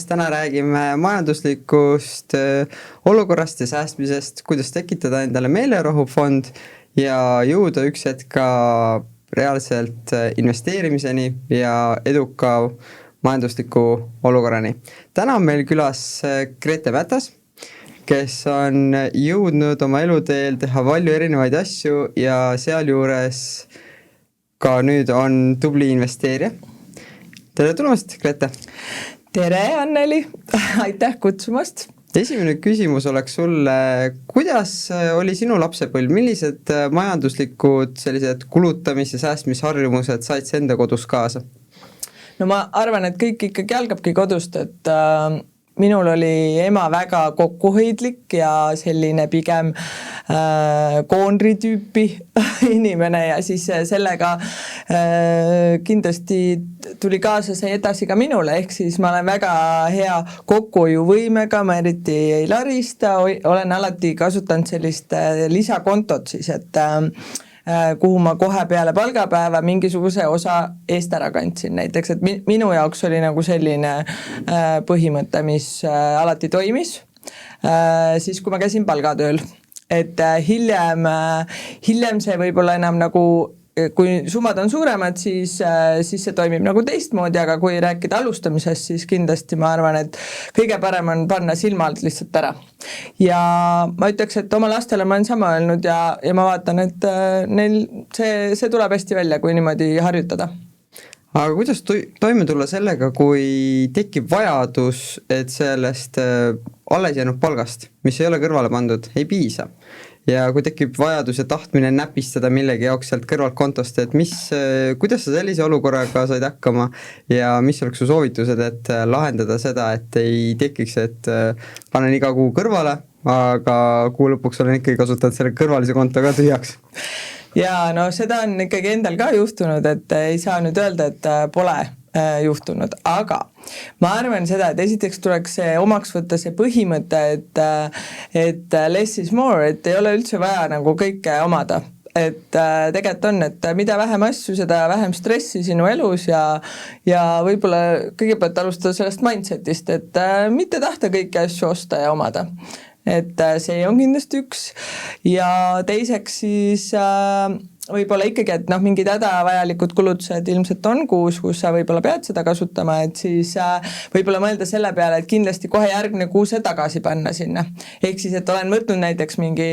Täna räägime majanduslikust olukorrast ja säästmisest, kuidas tekitada endale meelerohufond ja jõuda üks hetk ka reaalselt investeerimiseni ja eduka majandusliku olukorrani. Täna on meil külas Grete Mätas, kes on jõudnud oma eluteel teha palju erinevaid asju ja sealjuures ka nüüd on tubli investeerija. Tere tulemast, Grete! Tere, Anneli! Aitäh kutsumast! Esimene küsimus oleks sulle, kuidas oli sinu lapsepõlv? Millised majanduslikud sellised kulutamis- ja säästmisharjumused said enda kodus kaasa? No ma arvan, et kõik ikkagi algabki kodust, et minul oli ema väga kokkuhoidlik ja selline pigem koonri tüüpi inimene ja siis sellega kindlasti tuli kaasa see edasi ka minule, ehk siis ma olen väga hea kokkuhoiuvõimega, ma eriti ei larista, olen alati kasutanud sellist lisakontot siis, et kuhu ma kohe peale palgapäeva mingisuguse osa eest ära kandsin näiteks, et minu jaoks oli nagu selline põhimõte, mis alati toimis, siis kui ma käisin palgatööl, et hiljem see võib-olla enam nagu, kui summad on suuremad, siis see toimib nagu teistmoodi, aga kui rääkida alustamisest, siis kindlasti ma arvan, et kõige parem on panna silma alt lihtsalt ära. Ja ma ütleks, et oma lastele ma olen sama öelnud ja ma vaatan, et neil see tuleb hästi välja, kui niimoodi harjutada. Aga kuidas toime tulla sellega, kui tekib vajadus, et sellest alles jäänud palgast, mis ei ole kõrvale pandud, ei piisa? Ja kui tekib vajadus ja tahtmine näpistada millegi jaoks sealt kõrvalt kontost, et kuidas sa sellise olukorraga said hakkama ja mis oleks su soovitused, et lahendada seda, et ei tekiks, et panen iga kuu kõrvale, aga kuu lõpuks olen ikkagi kasutanud selle kõrvalise konto ka tühjaks? Ja no seda on ikkagi endal ka juhtunud, et ei saa nüüd öelda, et pole juhtunud, aga ma arvan seda, et esiteks tuleks omaks võtta see põhimõte, et less is more, et ei ole üldse vaja nagu kõike omada. Et tegelikult on, et mida vähem asju, seda vähem stressi sinu elus ja võib-olla kõigepealt alustada sellest mindsetist, et mitte tahta kõiki asju osta ja omada. Et see on kindlasti üks ja teiseks siis võib-olla ikkagi, et mingid hädavajalikud kulutused ilmselt on kuus, kus sa võib-olla pead seda kasutama, et siis võib-olla mõelda selle peale, et kindlasti kohe järgmine kuu see tagasi panna sinna. Ehk siis, et olen võtnud näiteks mingi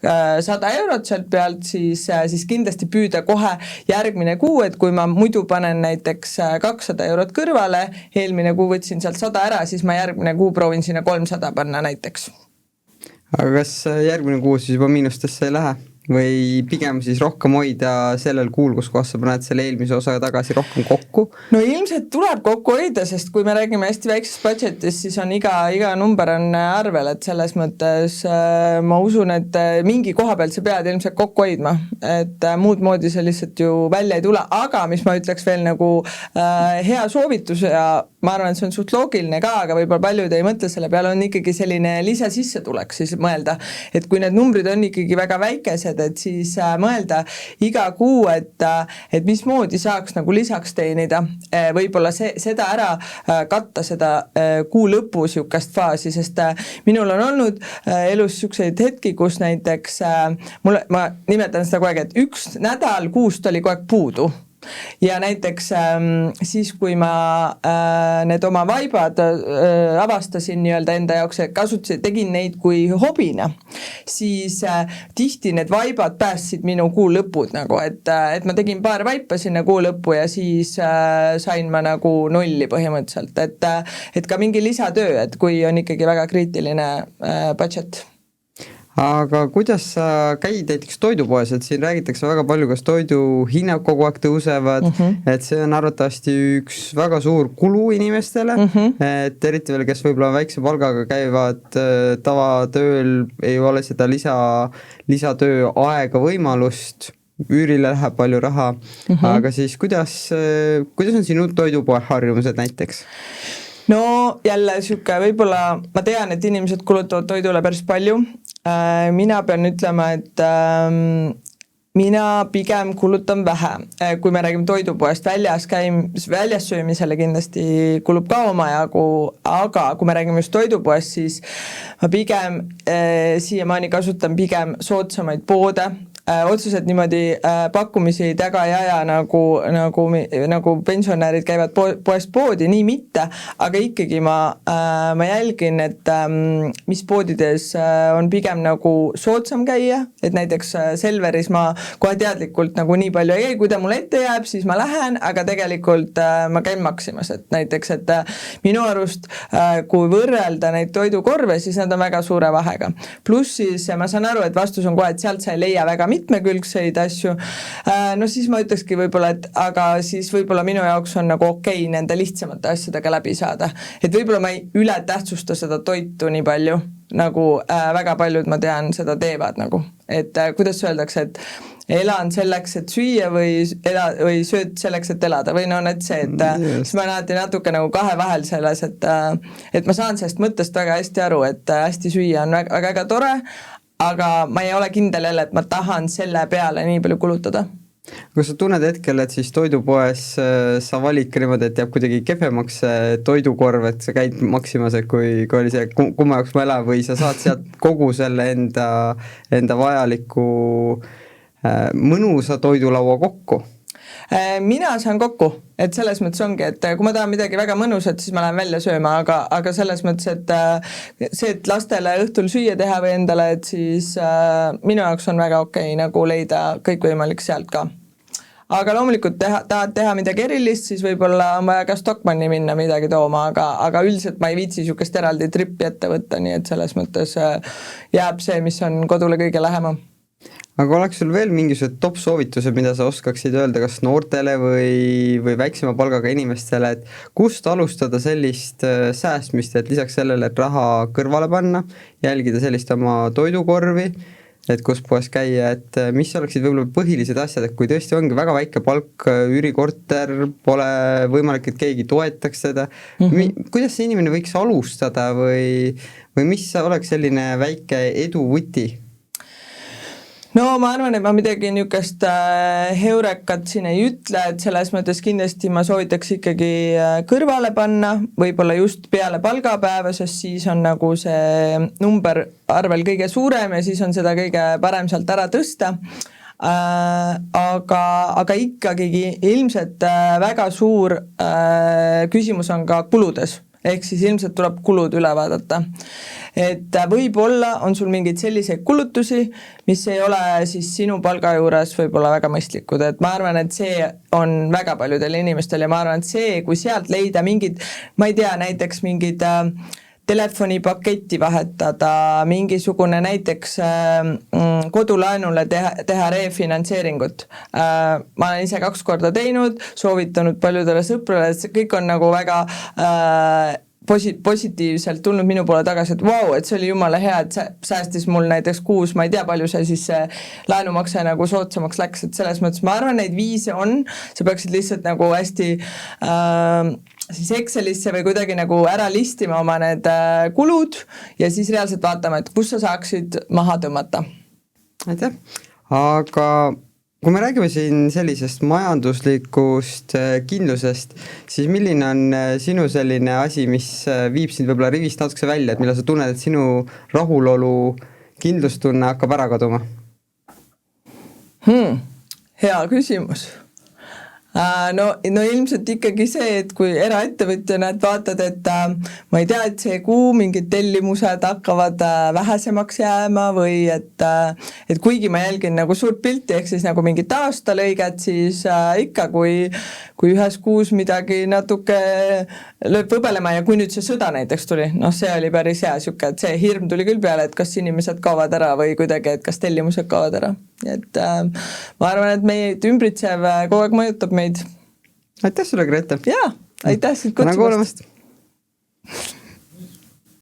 100 eurot sealt pealt, siis kindlasti püüda kohe järgmine kuu, et kui ma muidu panen näiteks 200 eurot kõrvale, eelmine kuu võtsin sealt 100 ära, siis ma järgmine kuu proovin sinna 300 panna näiteks. Aga kas järgmine kuu siis juba miinustesse ei lähe? Või pigem siis rohkem hoida sellel kuul, kus kohas sa paned selle eelmise osa tagasi rohkem kokku? No ilmselt tuleb kokku hoida, sest kui me räägime hästi väiksest budgetist, siis on iga number on arvel, et selles mõttes ma usun, et mingi koha pealt sa pead ilmselt kokku hoidma, et muud moodi see lihtsalt ju välja ei tule, aga mis ma ütleks veel nagu hea soovitus ja ma arvan, et see on suht loogiline ka, aga võib-olla paljud ei mõtle selle peale, on ikkagi selline lisasissetulek siis mõelda, et kui need numbrid on ikkagi väga väikesed, et siis mõelda iga kuu, et mismoodi saaks nagu lisaks teenida, võib-olla seda ära katta seda kuu lõpu siukest faasi, sest minul on olnud elus siukseid hetki, kus näiteks ma nimetan seda kogu aeg, et üks nädal kuust oli kogu aeg puudu. Ja näiteks siis, kui ma need oma vaibad avastasin nii-öelda enda jaoks, tegin neid kui hobina, siis tihti need vaibad päästsid minu kuu lõpud nagu, et ma tegin paar vaipa sinna kuu lõppu ja siis sain ma nagu nulli põhimõtteliselt, et ka mingi lisatöö, et kui on ikkagi väga kriitiline budget. Aga kuidas sa käid näiteks toidupoes, et siin räägitakse väga palju, kas toidu hinnad kogu aeg tõusevad, et see on arvatavasti üks väga suur kulu inimestele, et eriti veel, kes võib-olla väikse palgaga käivad tavatööl, ei ole seda lisatöö aega võimalust, üürile läheb palju raha, aga siis kuidas on sinu toidupoe harjumused näiteks? No jälle siuke, võib-olla ma tean, et inimesed kulutavad toidule päris palju. Mina pean ütlema, et mina pigem kulutan vähe, kui me räägime toidupoest, väljas söömisele kindlasti kulub ka omajagu, aga kui me räägime just toidupoest, siis ma pigem siiamaani kasutan pigem soodsamaid poode, otseselt niimoodi pakkumisi taga ei aja nagu pensionärid käivad poest poodi, nii mitte, aga ikkagi ma jälgin, et mis poodides on pigem nagu soodsam käia, et näiteks Selveris ma kohe teadlikult nagu nii palju ei käi, kui ta mulle ette jääb, siis ma lähen, aga tegelikult ma käin Maximas, et näiteks, et minu arust kui võrrelda neid toidukorve, siis nad on väga suure vahega. Pluss siis ma saan aru, et vastus on kohe, et sealt sa ei leia väga mitmekülgseid asju, no siis ma ütlekski võib-olla, et aga siis võib-olla minu jaoks on nagu okei nende lihtsamate asjadega läbi saada. Et võib-olla ma ei ületähtsusta seda toitu nii palju, nagu väga paljud ma tean seda teevad nagu. Et kuidas öeldakse, et elan selleks, et süüa või sööd selleks, et elada või no need see, et siis ma olen alati natuke nagu kahe vahel selles, et ma saan sellest mõttest väga hästi aru, et hästi süüa on väga tore, aga ma ei ole kindel jälle, et ma tahan selle peale nii palju kulutada. Kas sa tunned hetkel, et siis toidupoes sa valid ka niimoodi, et jääb kuidagi kehvemaks toidukorv, et sa käid Maximas, kui oli see kumma jaoks ma elan, või sa saad sealt kogu selle enda vajaliku mõnusa toidulaua kokku? Mina saan kokku, et selles mõttes ongi, et kui ma tahan midagi väga mõnusat, siis ma lähen välja sööma, aga selles mõttes, et see, et lastele õhtul süüa teha või endale, et siis minu jaoks on väga okei nagu leida kõikvõimalik sealt ka. Aga loomulikult tahad teha midagi erilist, siis võib-olla on vaja ka Stockmanni minna midagi tooma, aga üldiselt ma ei viitsi niisugust eraldi trippi ette võtta, nii et selles mõttes jääb see, mis on kodule kõige lähema. Aga oleks sul veel mingisugused top soovitused, mida sa oskaksid öelda kas noortele või väiksema palgaga inimestele, et kust alustada sellist säästmist, et lisaks sellele, et raha kõrvale panna, jälgida sellist oma toidukorvi, et kus poes käia, et mis oleksid võib-olla põhilised asjad, et kui tõesti ongi väga väike palk, üürikorter, pole võimalik, et keegi toetaks seda, kuidas see inimene võiks alustada või mis oleks selline väike edu võti? No ma arvan, et ma midagi niisugust heurekat siin ei ütle, et selles mõttes kindlasti ma soovitaks ikkagi kõrvale panna, võib-olla just peale palgapäeva, sest siis on nagu see number arvel kõige suurem ja siis on seda kõige parem sealt ära tõsta. Aga ikkagi ilmselt väga suur küsimus on ka kuludes. Ehk siis ilmselt tuleb kulud üle vaadata. Et võib-olla on sul mingeid selliseid kulutusi, mis ei ole siis sinu palga juures võib-olla väga mõistlikud, et ma arvan, et see on väga paljudel inimestel ja ma arvan, et see, kui sealt leida mingid, ma ei tea, näiteks mingid telefonipaketti vahetada, mingisugune näiteks kodulaenule teha refinantseeringut. Ma olen ise 2 korda teinud, soovitanud paljudele sõprale, et see kõik on nagu väga positiivselt tulnud minu poole tagasi, et vau, et see oli jumala hea, et säästis mul näiteks kuus, ma ei tea, palju see siis laenumakse nagu soodsamaks läks, et selles mõttes ma arvan, neid viise on, sa peaksid lihtsalt nagu hästi siis Excelisse või kuidagi nagu ära listima oma need kulud ja siis reaalselt vaatama, et kus sa saaksid maha tõmmata. Aitäh, aga kui me räägime siin sellisest majanduslikust kindlusest, siis milline on sinu selline asi, mis viib sind võib-olla rivist natukese välja, et millal sa tunned, et sinu rahulolu kindlustunne hakkab ära kaduma? Hea küsimus. No ilmselt ikkagi see, et kui eraettevõtjana vaatad, et ma ei tea, et see kuu mingid tellimused hakkavad vähesemaks jääma või et kuigi ma jälgin nagu suurt pilti, ehk siis nagu mingit aastalõiget, siis ikka kui ühes kuus midagi natuke lööb võbelema ja kui nüüd see sõda näiteks tuli, see oli päris hea siuke, et see hirm tuli küll peale, et kas inimesed kaovad ära või kuidagi, et kas tellimused kaovad ära. Et ma arvan, et meid ümbritsev kogu aeg mõjutab meid. Aitäh sulle, Grete! Jaa, aitäh siit kutsumast!